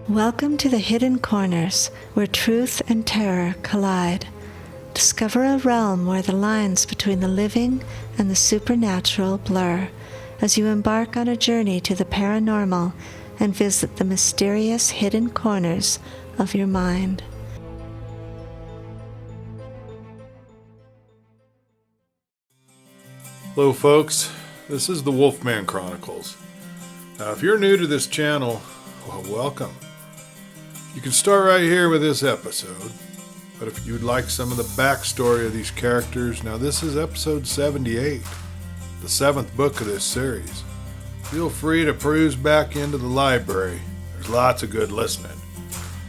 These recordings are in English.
Welcome to the Hidden Corners, where truth and terror collide. Discover a realm where the lines between the living and the supernatural blur, as you embark on a journey to the paranormal and visit the mysterious hidden corners of your mind. Hello folks, this is the Wolfman Chronicles. Now if you're new to this channel, well, welcome. You can start right here with this episode, but if you'd like some of the backstory of these characters, now this is episode 78, the 7th book of this series. Feel free to peruse back into the library, there's lots of good listening.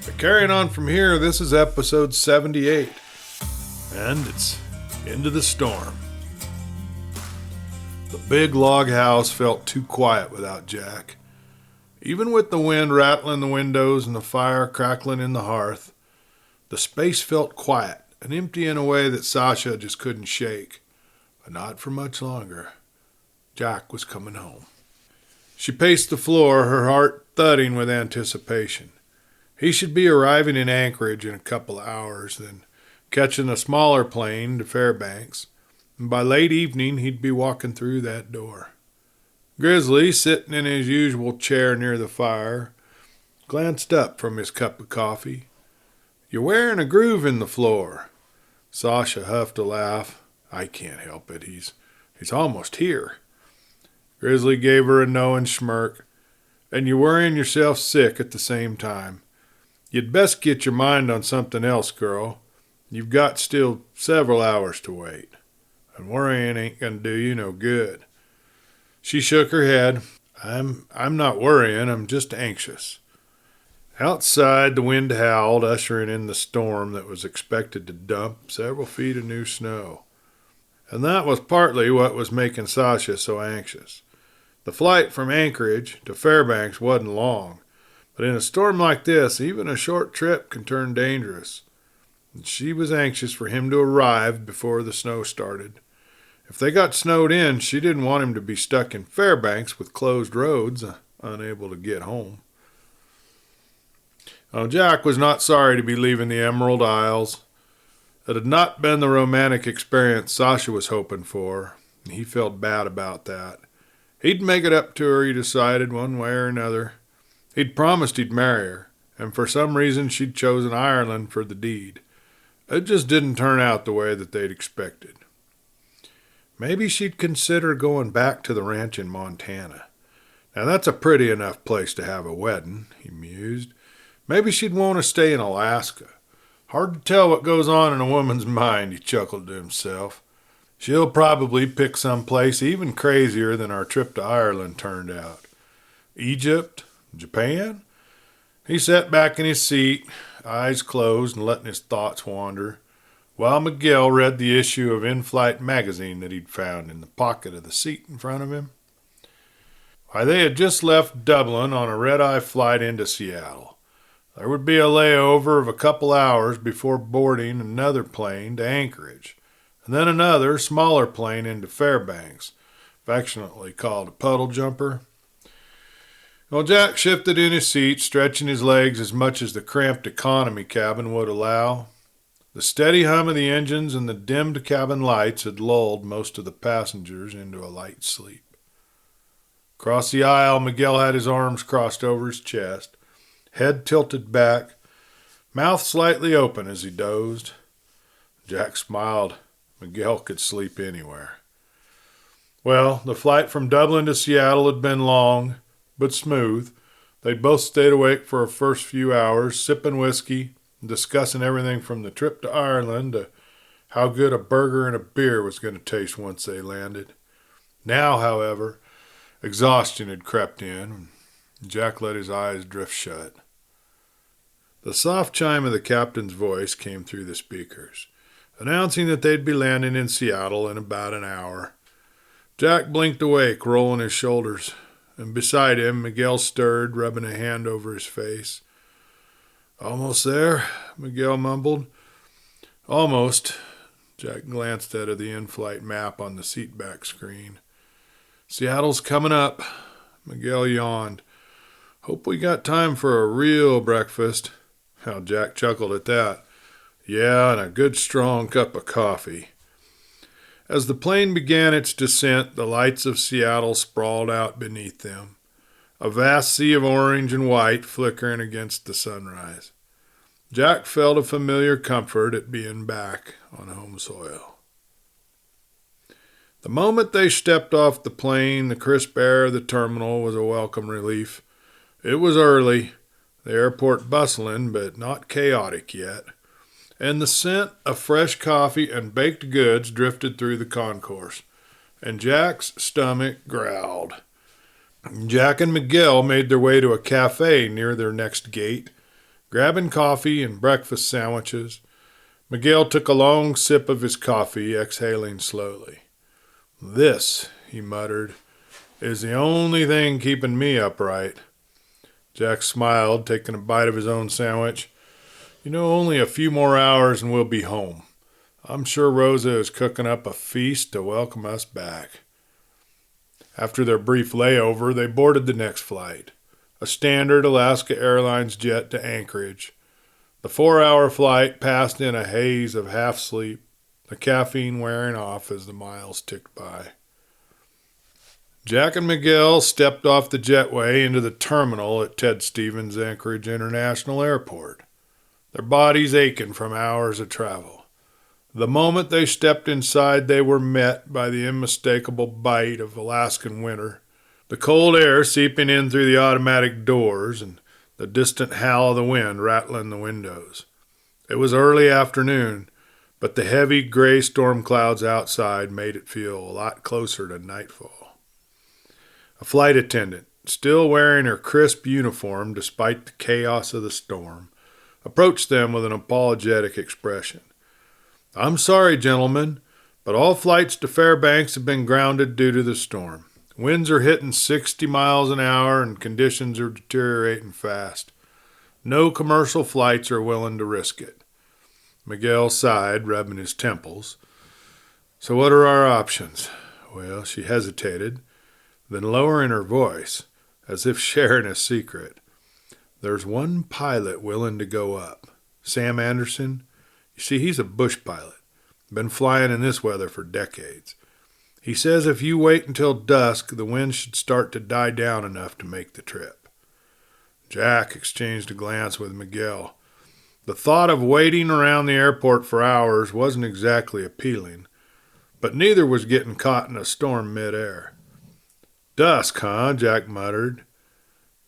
But carrying on from here, this is episode 78, and it's Into the Storm. The big log house felt too quiet without Jack. Even with the wind rattling the windows and the fire crackling in the hearth, the space felt quiet and empty in a way that Sasha just couldn't shake. But not for much longer. Jack was coming home. She paced the floor, her heart thudding with anticipation. He should be arriving in Anchorage in a couple of hours, then catching a smaller plane to Fairbanks. And by late evening, he'd be walking through that door. Grizzly, sitting in his usual chair near the fire, glanced up from his cup of coffee. "You're wearing a groove in the floor." Sasha huffed a laugh. "I can't help it. He's almost here." Grizzly gave her a knowing smirk. "And you're worrying yourself sick at the same time. You'd best get your mind on something else, girl. You've got still several hours to wait. And worrying ain't gonna do you no good." She shook her head. I'm not worrying, I'm just anxious." Outside, the wind howled, ushering in the storm that was expected to dump several feet of new snow. And that was partly what was making Sasha so anxious. The flight from Anchorage to Fairbanks wasn't long, but in a storm like this, even a short trip can turn dangerous. And she was anxious for him to arrive before the snow started. If they got snowed in, she didn't want him to be stuck in Fairbanks with closed roads, unable to get home. Now, Jack was not sorry to be leaving the Emerald Isles. It had not been the romantic experience Sasha was hoping for, and he felt bad about that. He'd make it up to her, he decided, one way or another. He'd promised he'd marry her, and for some reason she'd chosen Ireland for the deed. It just didn't turn out the way that they'd expected. Maybe she'd consider going back to the ranch in Montana. Now that's a pretty enough place to have a wedding, he mused. Maybe she'd want to stay in Alaska. Hard to tell what goes on in a woman's mind, he chuckled to himself. She'll probably pick some place even crazier than our trip to Ireland turned out. Egypt? Japan? He sat back in his seat, eyes closed and letting his thoughts wander, while Miguel read the issue of In-Flight magazine that he'd found in the pocket of the seat in front of him. Why, they had just left Dublin on a red-eye flight into Seattle. There would be a layover of a couple hours before boarding another plane to Anchorage, and then another, smaller plane into Fairbanks, affectionately called a puddle jumper. Well, Jack shifted in his seat, stretching his legs as much as the cramped economy cabin would allow. The steady hum of the engines and the dimmed cabin lights had lulled most of the passengers into a light sleep. Across the aisle, Miguel had his arms crossed over his chest, head tilted back, mouth slightly open as he dozed. Jack smiled. Miguel could sleep anywhere. Well, the flight from Dublin to Seattle had been long, but smooth. They'd both stayed awake for the first few hours, sipping whiskey, discussing everything from the trip to Ireland to how good a burger and a beer was going to taste once they landed. Now, however, exhaustion had crept in, and Jack let his eyes drift shut. The soft chime of the captain's voice came through the speakers, announcing that they'd be landing in Seattle in about an hour. Jack blinked awake, rolling his shoulders, and beside him, Miguel stirred, rubbing a hand over his face. "Almost there," Miguel mumbled. "Almost." Jack glanced at the in-flight map on the seatback screen. "Seattle's coming up." Miguel yawned. Hope we got time for a real breakfast. How Jack chuckled at that. Yeah, and a good strong cup of coffee. As the plane began its descent, the lights of Seattle sprawled out beneath them, a vast sea of orange and white flickering against the sunrise. Jack felt a familiar comfort at being back on home soil. The moment they stepped off the plane, the crisp air of the terminal was a welcome relief. It was early, the airport bustling but not chaotic yet, and the scent of fresh coffee and baked goods drifted through the concourse, and Jack's stomach growled. Jack and Miguel made their way to a cafe near their next gate, grabbing coffee and breakfast sandwiches. Miguel took a long sip of his coffee, exhaling slowly. "This," he muttered, "is the only thing keeping me upright." Jack smiled, taking a bite of his own sandwich. "You know, only a few more hours and we'll be home. I'm sure Rosa is cooking up a feast to welcome us back." After their brief layover, they boarded the next flight, a standard Alaska Airlines jet to Anchorage. The 4-hour flight passed in a haze of half-sleep, the caffeine wearing off as the miles ticked by. Jack and Miguel stepped off the jetway into the terminal at Ted Stevens Anchorage International Airport, their bodies aching from hours of travel. The moment they stepped inside, they were met by the unmistakable bite of Alaskan winter, the cold air seeping in through the automatic doors and the distant howl of the wind rattling the windows. It was early afternoon, but the heavy gray storm clouds outside made it feel a lot closer to nightfall. A flight attendant, still wearing her crisp uniform despite the chaos of the storm, approached them with an apologetic expression. "I'm sorry, gentlemen, but all flights to Fairbanks have been grounded due to the storm. Winds are hitting 60 miles an hour and conditions are deteriorating fast. No commercial flights are willing to risk it." Miguel sighed, rubbing his temples. "So what are our options?" Well, she hesitated, then lowering her voice, as if sharing a secret. "There's one pilot willing to go up. Sam Anderson. You see, he's a bush pilot. Been flying in this weather for decades. He says if you wait until dusk, the wind should start to die down enough to make the trip." Jack exchanged a glance with Miguel. The thought of waiting around the airport for hours wasn't exactly appealing, but neither was getting caught in a storm midair. "Dusk, huh?" Jack muttered.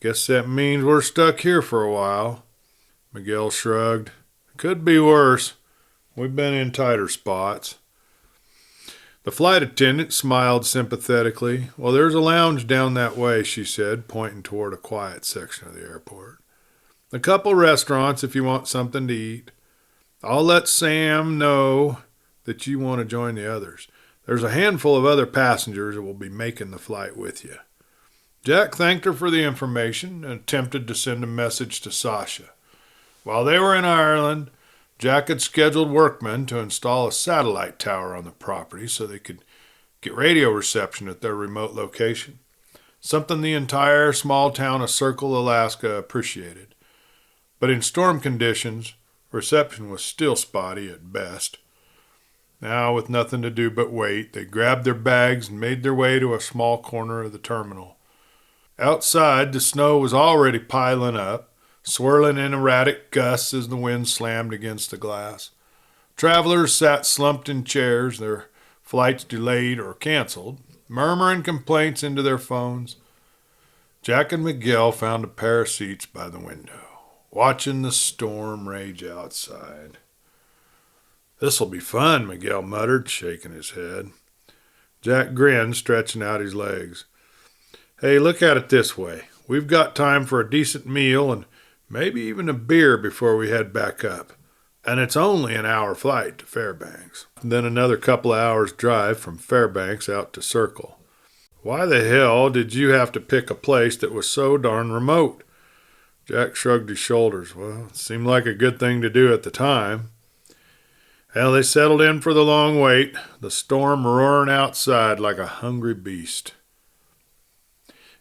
"Guess that means we're stuck here for a while." Miguel shrugged. "Could be worse. We've been in tighter spots." The flight attendant smiled sympathetically. "Well, there's a lounge down that way," she said, pointing toward a quiet section of the airport. "A couple restaurants if you want something to eat. I'll let Sam know that you want to join the others. There's a handful of other passengers that will be making the flight with you." Jack thanked her for the information and attempted to send a message to Sasha. While they were in Ireland, Jack had scheduled workmen to install a satellite tower on the property so they could get radio reception at their remote location, something the entire small town of Circle, Alaska appreciated. But in storm conditions, reception was still spotty at best. Now, with nothing to do but wait, they grabbed their bags and made their way to a small corner of the terminal. Outside, the snow was already piling up, swirling in erratic gusts as the wind slammed against the glass. Travelers sat slumped in chairs, their flights delayed or canceled, murmuring complaints into their phones. Jack and Miguel found a pair of seats by the window, watching the storm rage outside. "This'll be fun," Miguel muttered, shaking his head. Jack grinned, stretching out his legs. "Hey, look at it this way. We've got time for a decent meal and maybe even a beer before we head back up. And it's only an hour flight to Fairbanks. Then another couple of hours drive from Fairbanks out to Circle. Why the hell did you have to pick a place that was so darn remote?" Jack shrugged his shoulders. "Well, it seemed like a good thing to do at the time." Well, they settled in for the long wait, the storm roaring outside like a hungry beast.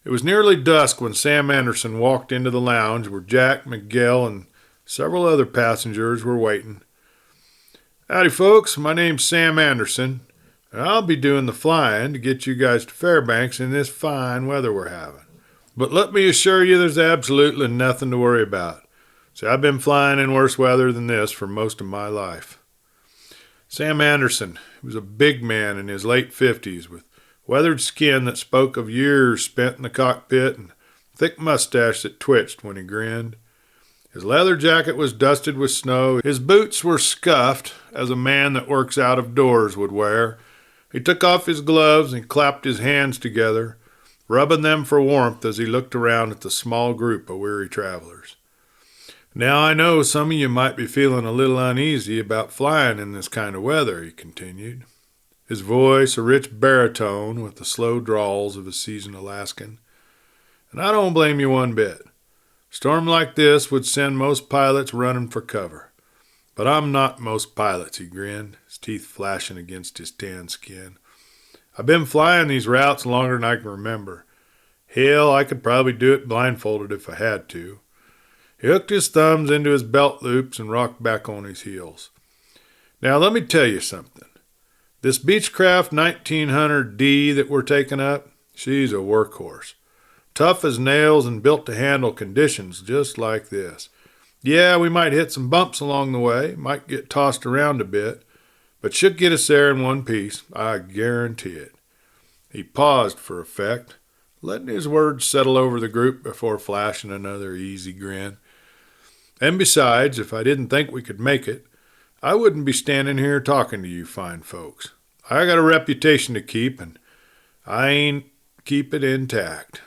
It was nearly dusk when Sam Anderson walked into the lounge where Jack, Miguel, and several other passengers were waiting. "Howdy, folks. My name's Sam Anderson, and I'll be doing the flying to get you guys to Fairbanks in this fine weather we're having. But let me assure you there's absolutely nothing to worry about. See, I've been flying in worse weather than this for most of my life." Sam Anderson was a big man in his late 50s with weathered skin that spoke of years spent in the cockpit and thick mustache that twitched when he grinned. His leather jacket was dusted with snow. His boots were scuffed, as a man that works out of doors would wear. He took off his gloves and clapped his hands together, rubbing them for warmth as he looked around at the small group of weary travelers. "Now I know some of you might be feeling a little uneasy about flying in this kind of weather," he continued, his voice a rich baritone with the slow drawls of a seasoned Alaskan. "And I don't blame you one bit. A storm like this would send most pilots running for cover. But I'm not most pilots," he grinned, his teeth flashing against his tan skin. "I've been flying these routes longer than I can remember. Hell, I could probably do it blindfolded if I had to." He hooked his thumbs into his belt loops and rocked back on his heels. "Now let me tell you something. This Beechcraft 1900D that we're taking up, she's a workhorse. Tough as nails and built to handle conditions just like this. Yeah, we might hit some bumps along the way, might get tossed around a bit, but she'll get us there in one piece, I guarantee it." He paused for effect, letting his words settle over the group before flashing another easy grin. "And besides, if I didn't think we could make it, I wouldn't be standing here talking to you fine folks. I got a reputation to keep, and I ain't keep it intact."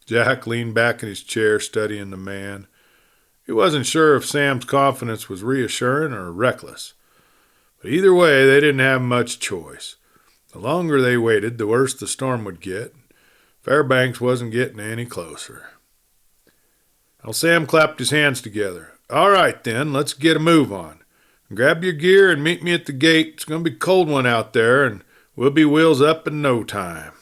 Jack leaned back in his chair, studying the man. He wasn't sure if Sam's confidence was reassuring or reckless. But either way, they didn't have much choice. The longer they waited, the worse the storm would get. Fairbanks wasn't getting any closer. Well, Sam clapped his hands together. "All right, then, let's get a move on. Grab your gear and meet me at the gate. It's going to be a cold one out there, and we'll be wheels up in no time.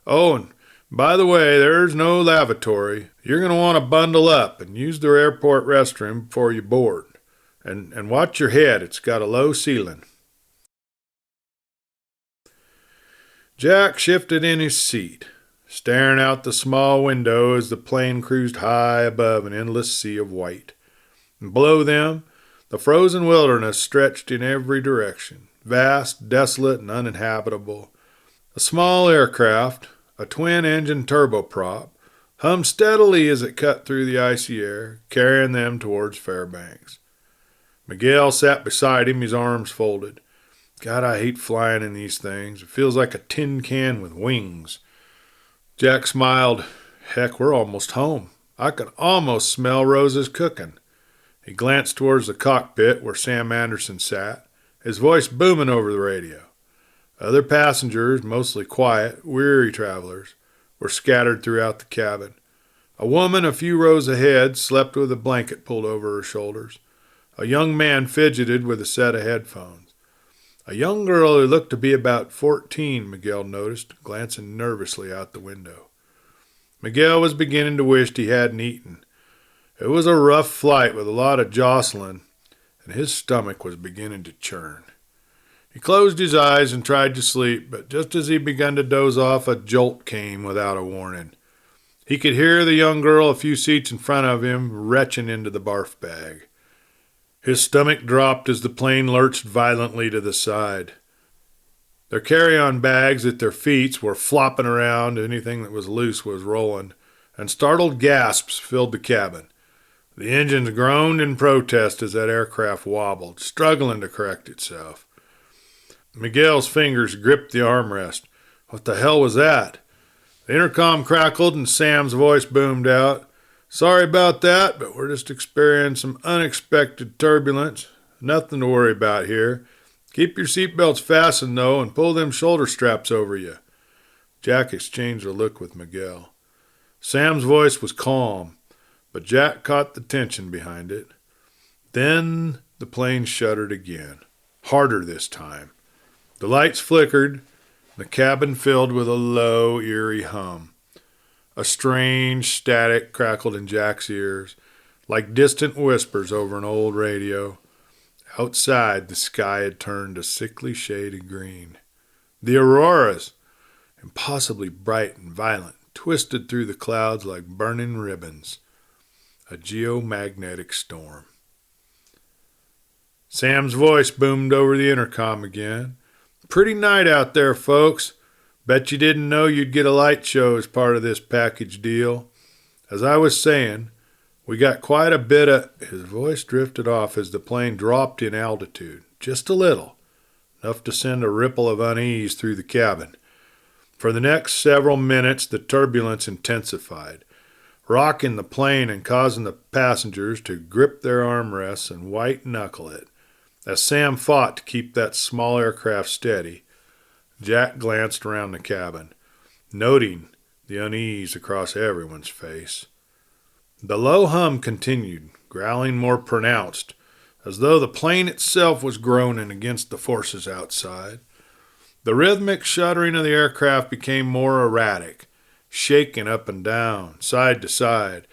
Oh, and by the way, there's no lavatory. You're going to want to bundle up and use the airport restroom before you board. And watch your head. It's got a low ceiling." Jack shifted in his seat, staring out the small window as the plane cruised high above an endless sea of white. And below them, the frozen wilderness stretched in every direction, vast, desolate, and uninhabitable. A small aircraft, a twin-engine turboprop, hummed steadily as it cut through the icy air, carrying them towards Fairbanks. Miguel sat beside him, his arms folded. "God, I hate flying in these things. It feels like a tin can with wings." Jack smiled. "Heck, we're almost home. I can almost smell Rose's cooking." He glanced towards the cockpit where Sam Anderson sat, his voice booming over the radio. Other passengers, mostly quiet, weary travelers, were scattered throughout the cabin. A woman a few rows ahead slept with a blanket pulled over her shoulders. A young man fidgeted with a set of headphones. A young girl who looked to be about 14, Miguel noticed, glancing nervously out the window. Miguel was beginning to wish he hadn't eaten. It was a rough flight with a lot of jostling, and his stomach was beginning to churn. He closed his eyes and tried to sleep, but just as he began to doze off, a jolt came without a warning. He could hear the young girl a few seats in front of him retching into the barf bag. His stomach dropped as the plane lurched violently to the side. Their carry-on bags at their feet were flopping around, anything that was loose was rolling, and startled gasps filled the cabin. The engines groaned in protest as that aircraft wobbled, struggling to correct itself. Miguel's fingers gripped the armrest. What the hell was that? The intercom crackled and Sam's voice boomed out. "Sorry about that, but we're just experiencing some unexpected turbulence. Nothing to worry about here. Keep your seatbelts fastened, though, and pull them shoulder straps over you." Jack exchanged a look with Miguel. Sam's voice was calm, but Jack caught the tension behind it. Then the plane shuddered again, harder this time. The lights flickered, the cabin filled with a low, eerie hum. A strange static crackled in Jack's ears, like distant whispers over an old radio. Outside, the sky had turned a sickly shade of green. The auroras, impossibly bright and violent, twisted through the clouds like burning ribbons. A geomagnetic storm. Sam's voice boomed over the intercom again. Pretty night out there, folks. Bet you didn't know you'd get a light show as part of this package deal. As I was saying, we got quite a bit of... His voice drifted off as the plane dropped in altitude. Just a little. Enough to send a ripple of unease through the cabin. For the next several minutes, the turbulence intensified, rocking the plane and causing the passengers to grip their armrests and white-knuckle it. As Sam fought to keep that small aircraft steady, Jack glanced around the cabin, noting the unease across everyone's face. The low hum continued, growling more pronounced, as though the plane itself was groaning against the forces outside. The rhythmic shuddering of the aircraft became more erratic, shaking up and down, side to side.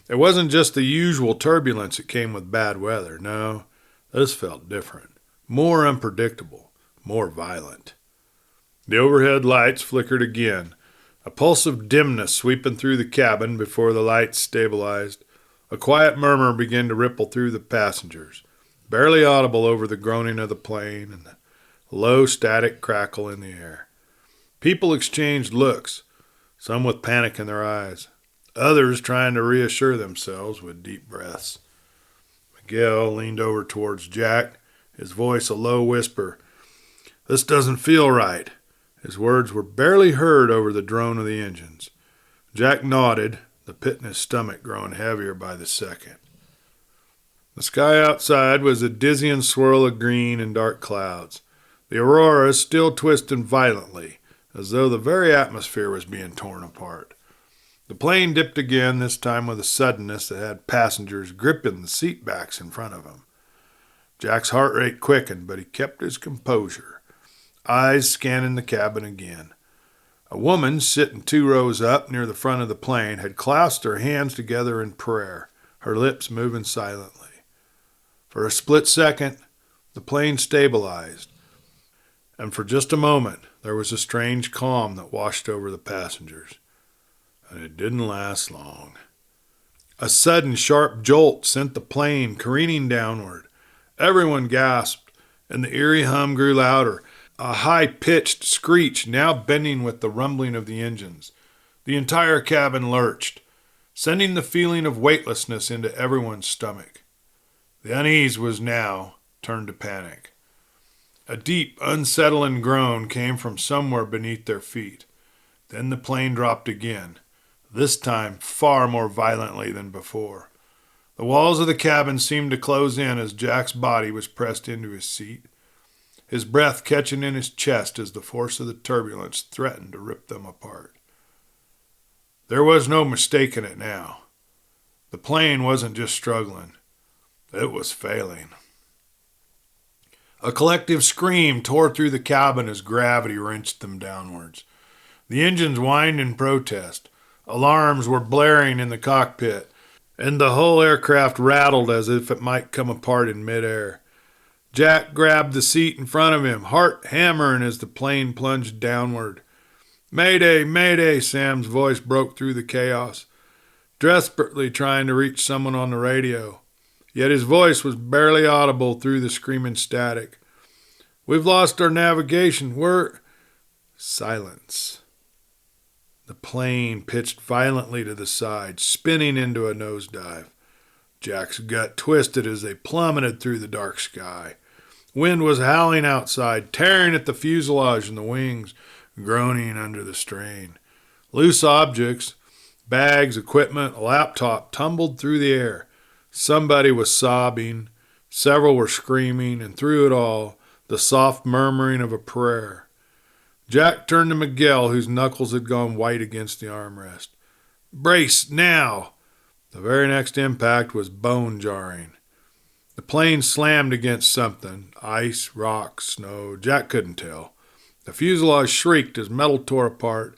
It wasn't just the usual turbulence that came with bad weather. No, this felt different, more unpredictable, more violent. The overhead lights flickered again, a pulse of dimness sweeping through the cabin before the lights stabilized. A quiet murmur began to ripple through the passengers, barely audible over the groaning of the plane and the low static crackle in the air. People exchanged looks, some with panic in their eyes, others trying to reassure themselves with deep breaths. Miguel leaned over towards Jack, his voice a low whisper. "This doesn't feel right." His words were barely heard over the drone of the engines. Jack nodded, the pit in his stomach growing heavier by the second. The sky outside was a dizzying swirl of green and dark clouds, the auroras still twisting violently, as though the very atmosphere was being torn apart. The plane dipped again, this time with a suddenness that had passengers gripping the seat backs in front of him. Jack's heart rate quickened, but he kept his composure, eyes scanning the cabin again. A woman, sitting 2 rows up near the front of the plane, had clasped her hands together in prayer, her lips moving silently. For a split second, the plane stabilized, and for just a moment, there was a strange calm that washed over the passengers. And it didn't last long. A sudden sharp jolt sent the plane careening downward. Everyone gasped, and the eerie hum grew louder, a high-pitched screech now bending with the rumbling of the engines. The entire cabin lurched, sending the feeling of weightlessness into everyone's stomach. The unease was now turned to panic. A deep, unsettling groan came from somewhere beneath their feet. Then the plane dropped again, this time far more violently than before. The walls of the cabin seemed to close in as Jack's body was pressed into his seat, his breath catching in his chest as the force of the turbulence threatened to rip them apart. There was no mistaking it now. The plane wasn't just struggling. It was failing. A collective scream tore through the cabin as gravity wrenched them downwards. The engines whined in protest. Alarms were blaring in the cockpit, and the whole aircraft rattled as if it might come apart in midair. Jack grabbed the seat in front of him, heart hammering as the plane plunged downward. "Mayday, mayday," Sam's voice broke through the chaos, desperately trying to reach someone on the radio. Yet his voice was barely audible through the screaming static. "We've lost our navigation. We're..." Silence. The plane pitched violently to the side, spinning into a nosedive. Jack's gut twisted as they plummeted through the dark sky. Wind was howling outside, tearing at the fuselage and the wings, groaning under the strain. Loose objects, bags, equipment, a laptop tumbled through the air. Somebody was sobbing, several were screaming, and through it all, the soft murmuring of a prayer. Jack turned to Miguel, whose knuckles had gone white against the armrest. "Brace, now!" The very next impact was bone-jarring. The plane slammed against something, ice, rock, snow, Jack couldn't tell. The fuselage shrieked as metal tore apart,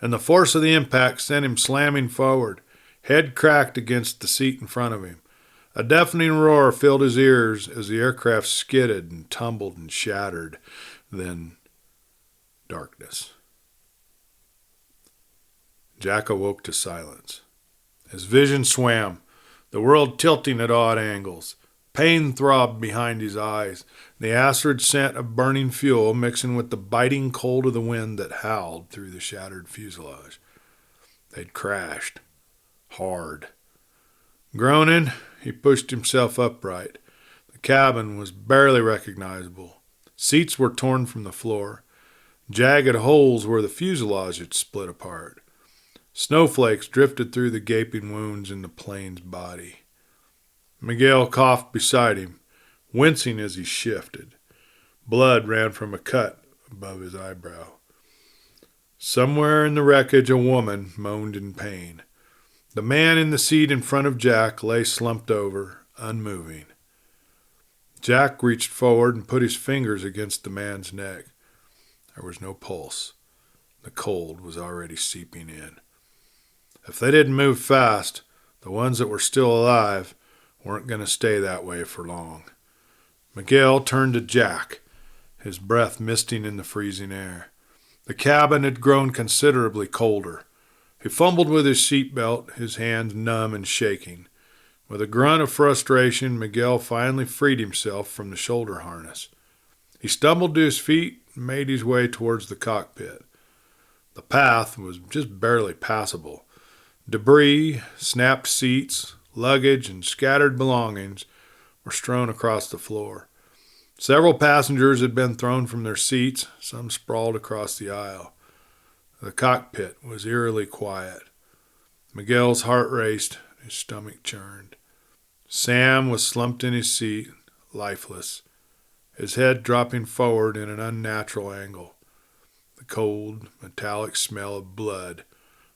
and the force of the impact sent him slamming forward, head cracked against the seat in front of him. A deafening roar filled his ears as the aircraft skidded and tumbled and shattered. Then darkness. Jack awoke to silence. His vision swam, the world tilting at odd angles. Pain throbbed behind his eyes, the acrid scent of burning fuel mixing with the biting cold of the wind that howled through the shattered fuselage. They'd crashed. Hard. Groaning, he pushed himself upright. The cabin was barely recognizable. Seats were torn from the floor. Jagged holes where the fuselage had split apart. Snowflakes drifted through the gaping wounds in the plane's body. Miguel coughed beside him, wincing as he shifted. Blood ran from a cut above his eyebrow. Somewhere in the wreckage a woman moaned in pain. The man in the seat in front of Jack lay slumped over, unmoving. Jack reached forward and put his fingers against the man's neck. There was no pulse. The cold was already seeping in. If they didn't move fast, the ones that were still alive weren't going to stay that way for long. Miguel turned to Jack, his breath misting in the freezing air. The cabin had grown considerably colder. He fumbled with his seatbelt, his hands numb and shaking. With a grunt of frustration, Miguel finally freed himself from the shoulder harness. He stumbled to his feet and made his way towards the cockpit. The path was just barely passable. Debris, snapped seats, luggage, and scattered belongings were strewn across the floor. Several passengers had been thrown from their seats, some sprawled across the aisle. The cockpit was eerily quiet. Miguel's heart raced, his stomach churned. Sam was slumped in his seat, lifeless, his head dropping forward in an unnatural angle. The cold, metallic smell of blood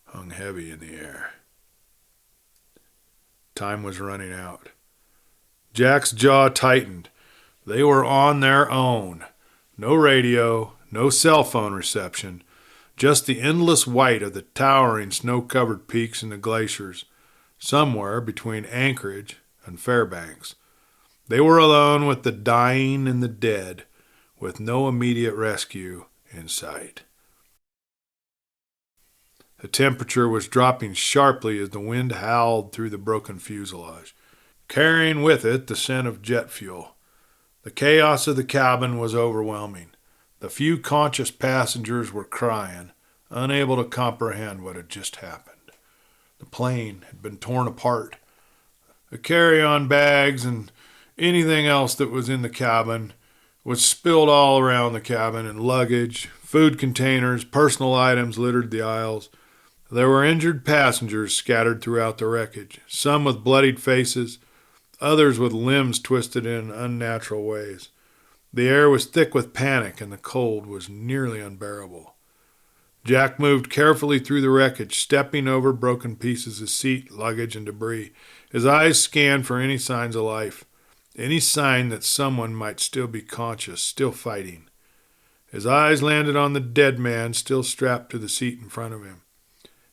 hung heavy in the air. Time was running out. Jack's jaw tightened. They were on their own. No radio, no cell phone reception, just the endless white of the towering snow-covered peaks and the glaciers, somewhere between Anchorage and Fairbanks. They were alone with the dying and the dead, with no immediate rescue in sight. The temperature was dropping sharply as the wind howled through the broken fuselage, carrying with it the scent of jet fuel. The chaos of the cabin was overwhelming. The few conscious passengers were crying, unable to comprehend what had just happened. The plane had been torn apart. The carry-on bags and anything else that was in the cabin was spilled all around the cabin, and luggage, food containers, personal items littered the aisles. There were injured passengers scattered throughout the wreckage, some with bloodied faces, others with limbs twisted in unnatural ways. The air was thick with panic, and the cold was nearly unbearable. Jack moved carefully through the wreckage, stepping over broken pieces of seat, luggage, and debris. His eyes scanned for any signs of life, any sign that someone might still be conscious, still fighting. His eyes landed on the dead man still strapped to the seat in front of him.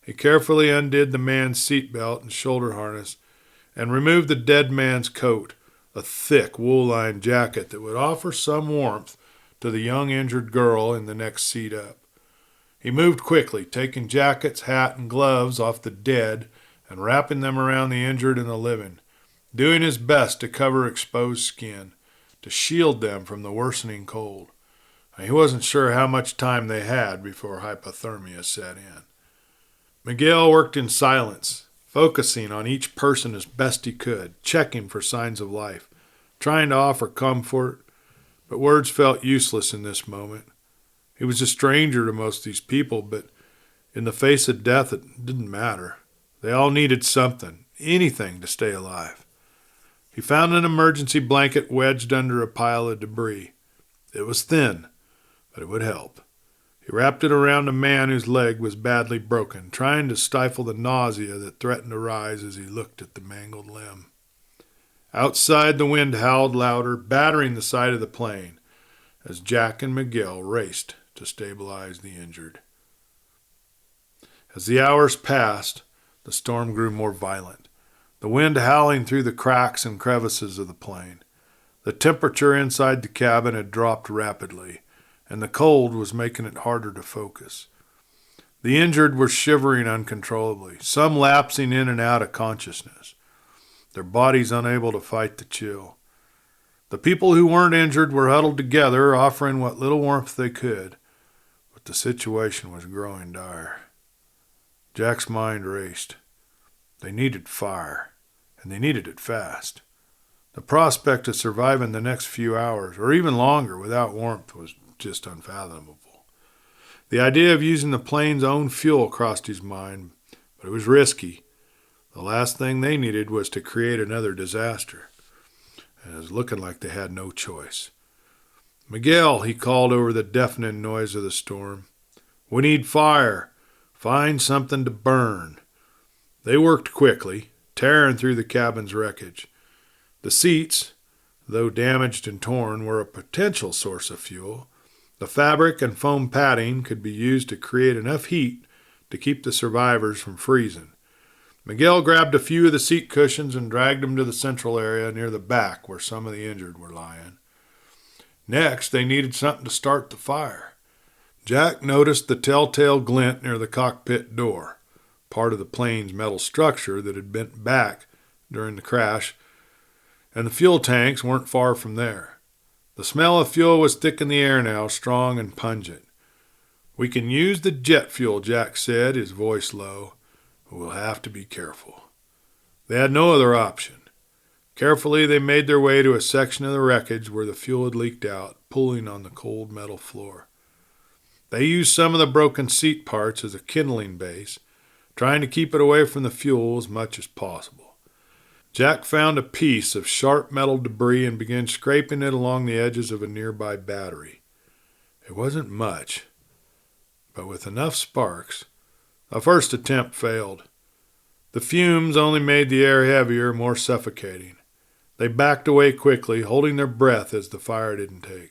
He carefully undid the man's seatbelt and shoulder harness and removed the dead man's coat, a thick wool-lined jacket that would offer some warmth to the young injured girl in the next seat up. He moved quickly, taking jackets, hat, and gloves off the dead and wrapping them around the injured and the living, doing his best to cover exposed skin, to shield them from the worsening cold. He wasn't sure how much time they had before hypothermia set in. Miguel worked in silence, focusing on each person as best he could, checking for signs of life, trying to offer comfort, but words felt useless in this moment. He was a stranger to most of these people, but in the face of death it didn't matter. They all needed something, anything to stay alive. He found an emergency blanket wedged under a pile of debris. It was thin, but it would help. He wrapped it around a man whose leg was badly broken, trying to stifle the nausea that threatened to rise as he looked at the mangled limb. Outside, the wind howled louder, battering the side of the plane, as Jack and Miguel raced to stabilize the injured. As the hours passed, the storm grew more violent, the wind howling through the cracks and crevices of the plane. The temperature inside the cabin had dropped rapidly, and the cold was making it harder to focus. The injured were shivering uncontrollably, some lapsing in and out of consciousness, their bodies unable to fight the chill. The people who weren't injured were huddled together, offering what little warmth they could, but the situation was growing dire. Jack's mind raced. They needed fire, and they needed it fast. The prospect of surviving the next few hours, or even longer, without warmth was just unfathomable. The idea of using the plane's own fuel crossed his mind, but it was risky. The last thing they needed was to create another disaster, and it was looking like they had no choice. "Miguel," he called over the deafening noise of the storm. "We need fire. Find something to burn." They worked quickly, tearing through the cabin's wreckage. The seats, though damaged and torn, were a potential source of fuel. The fabric and foam padding could be used to create enough heat to keep the survivors from freezing. Miguel grabbed a few of the seat cushions and dragged them to the central area near the back where some of the injured were lying. Next, they needed something to start the fire. Jack noticed the telltale glint near the cockpit door, part of the plane's metal structure that had bent back during the crash, and the fuel tanks weren't far from there. The smell of fuel was thick in the air now, strong and pungent. "We can use the jet fuel," Jack said, his voice low, "but we'll have to be careful." They had no other option. Carefully, they made their way to a section of the wreckage where the fuel had leaked out, pooling on the cold metal floor. They used some of the broken seat parts as a kindling base, trying to keep it away from the fuel as much as possible. Jack found a piece of sharp metal debris and began scraping it along the edges of a nearby battery. It wasn't much, but with enough sparks, a first attempt failed. The fumes only made the air heavier, more suffocating. They backed away quickly, holding their breath as the fire didn't take.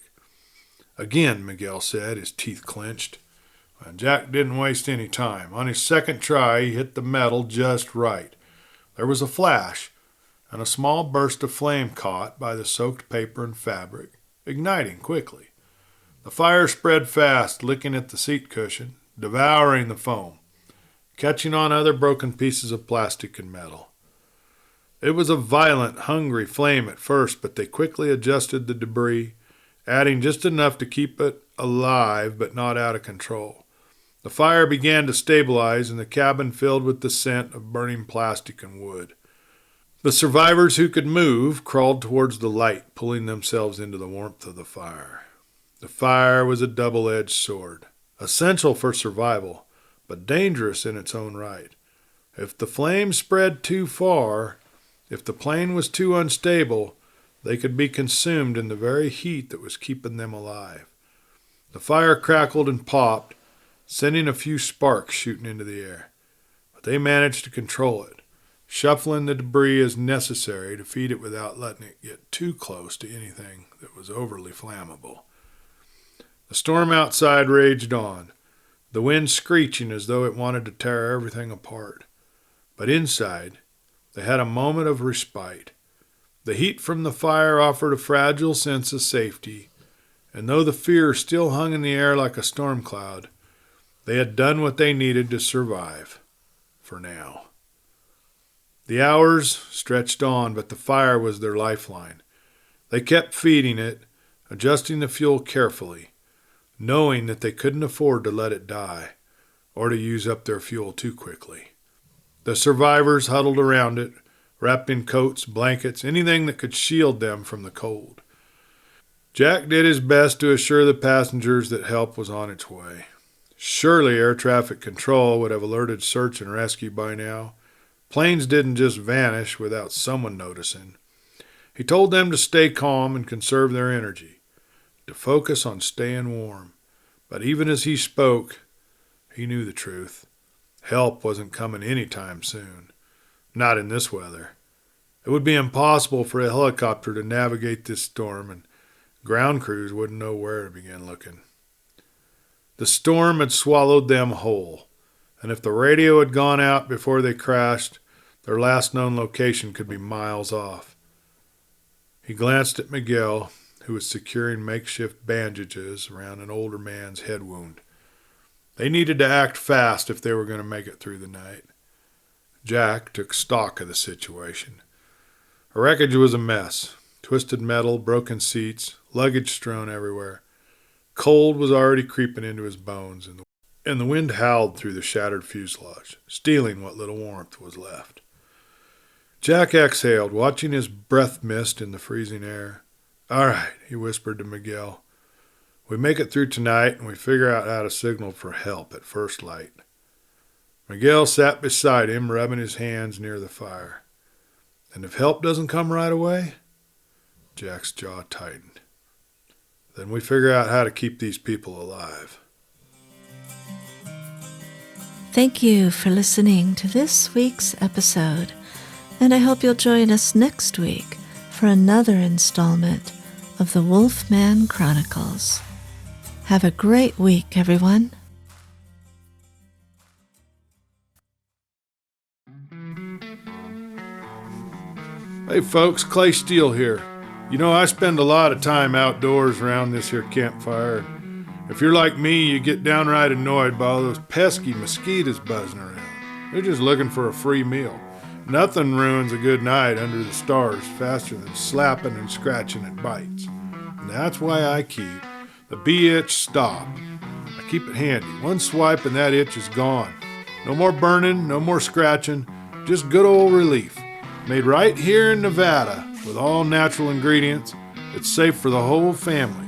"Again," Miguel said, his teeth clenched. Jack didn't waste any time. On his second try, he hit the metal just right. There was a flash, and a small burst of flame caught by the soaked paper and fabric, igniting quickly. The fire spread fast, licking at the seat cushion, devouring the foam, catching on other broken pieces of plastic and metal. It was a violent, hungry flame at first, but they quickly adjusted the debris, adding just enough to keep it alive but not out of control. The fire began to stabilize, and the cabin filled with the scent of burning plastic and wood. The survivors who could move crawled towards the light, pulling themselves into the warmth of the fire. The fire was a double-edged sword, essential for survival, but dangerous in its own right. If the flames spread too far, if the plane was too unstable, they could be consumed in the very heat that was keeping them alive. The fire crackled and popped, sending a few sparks shooting into the air, but they managed to control it, shuffling the debris as necessary to feed it without letting it get too close to anything that was overly flammable. The storm outside raged on, the wind screeching as though it wanted to tear everything apart. But inside, they had a moment of respite. The heat from the fire offered a fragile sense of safety, and though the fear still hung in the air like a storm cloud, they had done what they needed to survive, for now. The hours stretched on, but the fire was their lifeline. They kept feeding it, adjusting the fuel carefully, knowing that they couldn't afford to let it die or to use up their fuel too quickly. The survivors huddled around it, wrapped in coats, blankets, anything that could shield them from the cold. Jack did his best to assure the passengers that help was on its way. Surely air traffic control would have alerted search and rescue by now. Planes didn't just vanish without someone noticing. He told them to stay calm and conserve their energy, to focus on staying warm. But even as he spoke, he knew the truth. Help wasn't coming any time soon. Not in this weather. It would be impossible for a helicopter to navigate this storm, and ground crews wouldn't know where to begin looking. The storm had swallowed them whole, and if the radio had gone out before they crashed, their last known location could be miles off. He glanced at Miguel, who was securing makeshift bandages around an older man's head wound. They needed to act fast if they were going to make it through the night. Jack took stock of the situation. The wreckage was a mess. Twisted metal, broken seats, luggage strewn everywhere. Cold was already creeping into his bones, and the wind howled through the shattered fuselage, stealing what little warmth was left. Jack exhaled, watching his breath mist in the freezing air. "All right," he whispered to Miguel. "We make it through tonight, and we figure out how to signal for help at first light." Miguel sat beside him, rubbing his hands near the fire. "And if help doesn't come right away?" Jack's jaw tightened. "Then we figure out how to keep these people alive." Thank you for listening to this week's episode, and I hope you'll join us next week for another installment of the Wolfman Chronicles. Have a great week, everyone. Hey folks, Clay Steele here. You know, I spend a lot of time outdoors around this here campfire. If you're like me, you get downright annoyed by all those pesky mosquitoes buzzing around. They're just looking for a free meal. Nothing ruins a good night under the stars faster than slapping and scratching at bites. And that's why I keep the Bee-Itch Stop. I keep it handy. One swipe and that itch is gone. No more burning, no more scratching, just good old relief. Made right here in Nevada with all natural ingredients. It's safe for the whole family.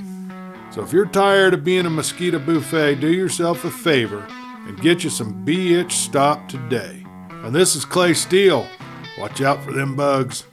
So if you're tired of being a mosquito buffet, do yourself a favor and get you some Bee-Itch Stop today. And this is Clay Steele. Watch out for them bugs.